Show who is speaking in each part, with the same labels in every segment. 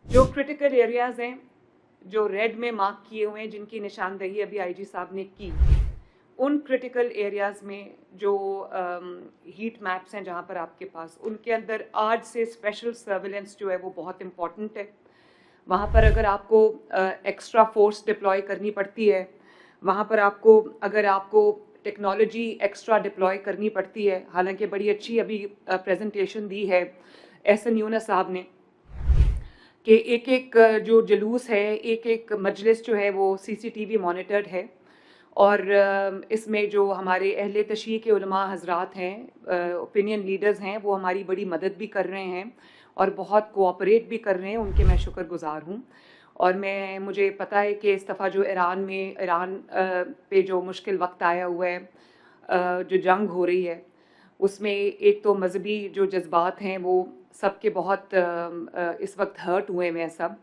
Speaker 1: जो critical areas हैं, जो रेड में मार्क किए हुए हैं, जिनकी निशानदही अभी आईजी साहब ने की, उन क्रिटिकल एरियाज़ में जो हीट मैप्स हैं जहाँ पर आपके पास, उनके अंदर आज से स्पेशल सर्विलेंस जो है वो बहुत इम्पॉर्टेंट है। वहाँ पर अगर आपको एक्स्ट्रा फोर्स डिप्लॉय करनी पड़ती है, वहाँ पर अगर आपको टेक्नोलॉजी एक्स्ट्रा डिप्लॉय करनी पड़ती है, हालांकि बड़ी अच्छी अभी प्रेजेंटेशन दी है एहसन यूनुस साहब ने कि एक एक जो जुलूस है, एक एक मजलिस जो है वो सीसीटीवी मॉनिटर्ड है। और इसमें जो हमारे अहले तशरीह के उलमा हजरात हैं, ओपिनियन लीडर्स हैं, वो हमारी बड़ी मदद भी कर रहे हैं और बहुत कोऑपरेट भी कर रहे हैं, उनके मैं शुक्रगुजार हूँ। और मुझे पता है कि इस दफ़ा जो ईरान पे जो मुश्किल वक्त आया हुआ है, जो जंग हो रही है, उसमें एक तो मजहबी जो जज्बात हैं वो सबके बहुत इस वक्त हर्ट हुए हैं सब।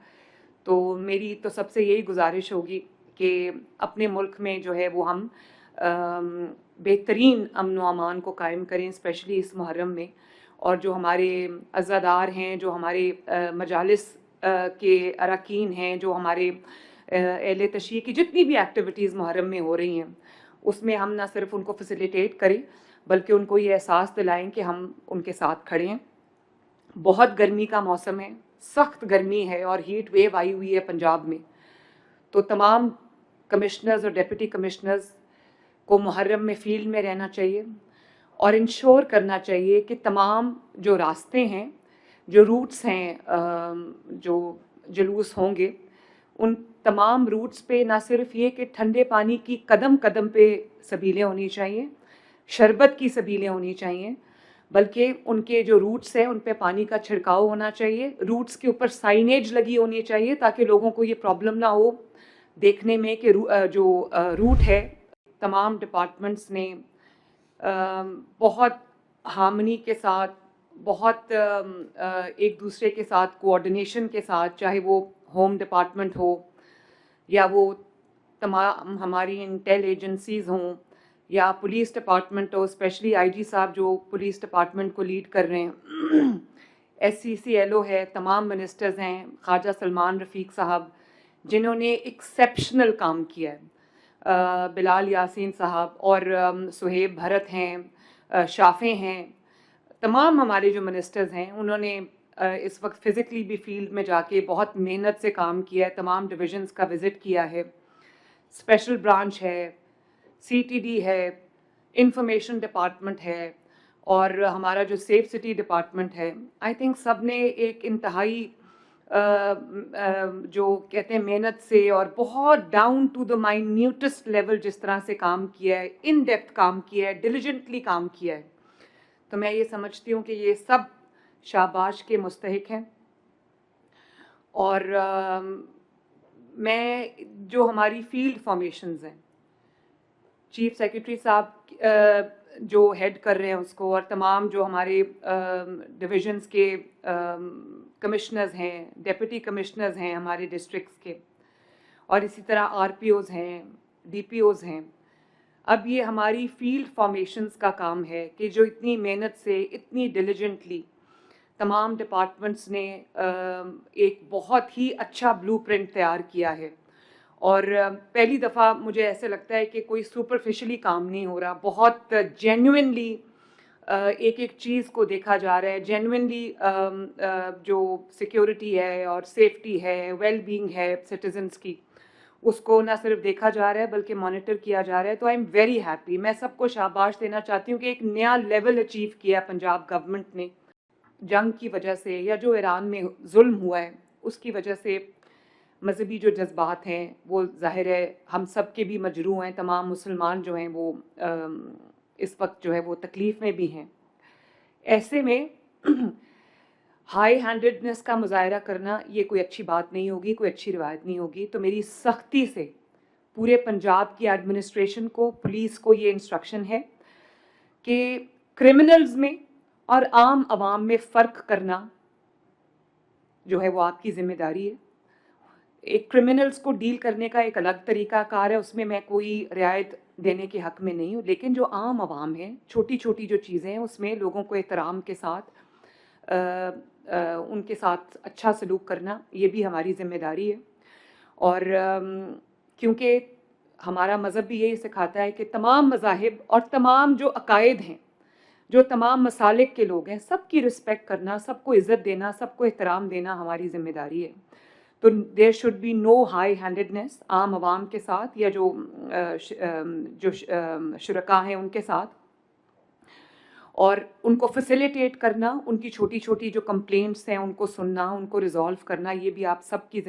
Speaker 1: तो मेरी तो सबसे यही गुजारिश होगी कि अपने मुल्क में जो है वो हम बेहतरीन अमन व अमान को कायम करें, स्पेशली इस मुहर्रम में। और जो हमारे अज़ादार हैं, जो हमारे मजालिस के अरकान हैं, जो हमारे अहले तशरीह की जितनी भी एक्टिविटीज़ मुहर्रम में हो रही हैं, उसमें हम ना सिर्फ उनको फैसिलिटेट करें बल्कि उनको ये एहसास दिलाएं कि हम उनके साथ खड़े हैं। बहुत गर्मी का मौसम है, सख्त गर्मी है और हीट वेव आई हुई है पंजाब में। तो तमाम कमिश्नर्स और डिप्टी कमिश्नर्स को मुहर्रम में फील्ड में रहना चाहिए और इंश्योर करना चाहिए कि तमाम जो रास्ते हैं, जो रूट्स हैं, जो जुलूस होंगे, उन तमाम रूट्स पे ना सिर्फ ये कि ठंडे पानी की कदम कदम पे सबीलें होनी चाहिए, शरबत की सबीलें होनी चाहिए, बल्कि उनके जो रूट्स हैं उन पे पानी का छिड़काव होना चाहिए। रूट्स के ऊपर साइनेज लगी होनी चाहिए ताकि लोगों को ये प्रॉब्लम ना हो देखने में कि जो रूट है। तमाम डिपार्टमेंट्स ने बहुत हार्मनी के साथ, बहुत एक दूसरे के साथ कोऑर्डिनेशन के साथ, चाहे वो होम डिपार्टमेंट हो या वो तमाम हमारी इंटेल एजेंसीज़ हों या पुलिस डिपार्टमेंट हो, स्पेशली आईजी साहब जो पुलिस डिपार्टमेंट को लीड कर रहे हैं, SCCLO है, तमाम मिनिस्टर्स हैं, ख्वाजा सलमान रफ़ीक साहब जिन्होंने एक्सेप्शनल काम किया है, बिलाल यासीन साहब और सुहेब भरत हैं, शाफ़े हैं, तमाम हमारे जो मिनिस्टर्स हैं उन्होंने इस वक्त फ़िज़िकली भी फील्ड में जाके बहुत मेहनत से काम किया है, तमाम डिविजन्स का विज़िट किया है, स्पेशल ब्रांच है, CTD है, इंफॉर्मेशन डिपार्टमेंट है और हमारा जो सेफ सिटी डिपार्टमेंट है। आई थिंक सब ने एक इंतहाई जो कहते हैं मेहनत से और बहुत down to the minutest level जिस तरह से काम किया है, इन डेप्थ काम किया है, डिलिजेंटली काम किया है, तो मैं ये समझती हूँ कि ये सब शाबाश के मुस्तहिक हैं। और मैं जो हमारी फील्ड फॉर्मेशंस हैं, चीफ सेक्रेटरी साहब जो हेड कर रहे हैं उसको, और तमाम जो हमारे डिविजन्स के कमिश्नर्स हैं, डिप्टी कमिश्नर्स हैं हमारे डिस्ट्रिक्ट्स के, और इसी तरह RPOs हैं, DPOs हैं। अब ये हमारी फील्ड फॉर्मेशंस का काम है कि जो इतनी मेहनत से, इतनी डिलिजेंटली तमाम डिपार्टमेंट्स ने एक बहुत ही अच्छा ब्लूप्रिंट तैयार किया है। और पहली दफ़ा मुझे ऐसे लगता है कि कोई सुपरफिशली काम नहीं हो रहा, बहुत जेन्युइनली एक एक चीज़ को देखा जा रहा है, जेन्युइनली जो सिक्योरिटी है और सेफ्टी है, वेल बीइंग है सिटीजन्स की, उसको ना सिर्फ देखा जा रहा है बल्कि मॉनिटर किया जा रहा है। तो आई एम वेरी हैप्पी। मैं सबको शाबाश देना चाहती हूँ कि एक नया लेवल अचीव किया पंजाब गवर्नमेंट ने जंग की वजह से, या जो ईरान में जुल्म हुआ है उसकी वजह से। मजहबी जो जज्बात हैं वो ज़ाहिर है हम सब के भी मजरू हैं, तमाम मुसलमान जो हैं वो इस वक्त जो है वो तकलीफ़ में भी हैं। ऐसे में हाई हैंडेडनेस का मुजाहरा करना ये कोई अच्छी बात नहीं होगी, कोई अच्छी रिवायत नहीं होगी। तो मेरी सख्ती से पूरे पंजाब की एडमिनिस्ट्रेशन को, पुलिस को ये इंस्ट्रक्शन है कि क्रिमिनल्स में और आम आवाम में फ़र्क करना जो है वो आपकी ज़िम्मेदारी है। एक क्रिमिनल्स को डील करने का एक अलग तरीका कार है, उसमें मैं कोई रियायत देने के हक़ में नहीं हूँ, लेकिन जो आम आवाम है, छोटी छोटी जो चीज़ें हैं उसमें लोगों को एहतराम के साथ ان کے ساتھ اچھا سلوک کرنا یہ بھی ہماری ذمہ داری ہے. اور کیونکہ ہمارا مذہب بھی یہی سکھاتا ہے کہ تمام مذاہب اور تمام جو عقائد ہیں، جو تمام مسالک کے لوگ ہیں، سب کی رسپیکٹ کرنا، سب کو عزت دینا، سب کو احترام دینا ہماری ذمہ داری ہے. تو there should be no high handedness عام عوام کے ساتھ یا جو شرکاء ہیں ان کے ساتھ، اور ان کو فیسیلیٹیٹ کرنا، ان کی چھوٹی چھوٹی جو کمپلینٹس ہیں ان کو سننا، ان کو ریزالو کرنا، یہ بھی آپ سب کی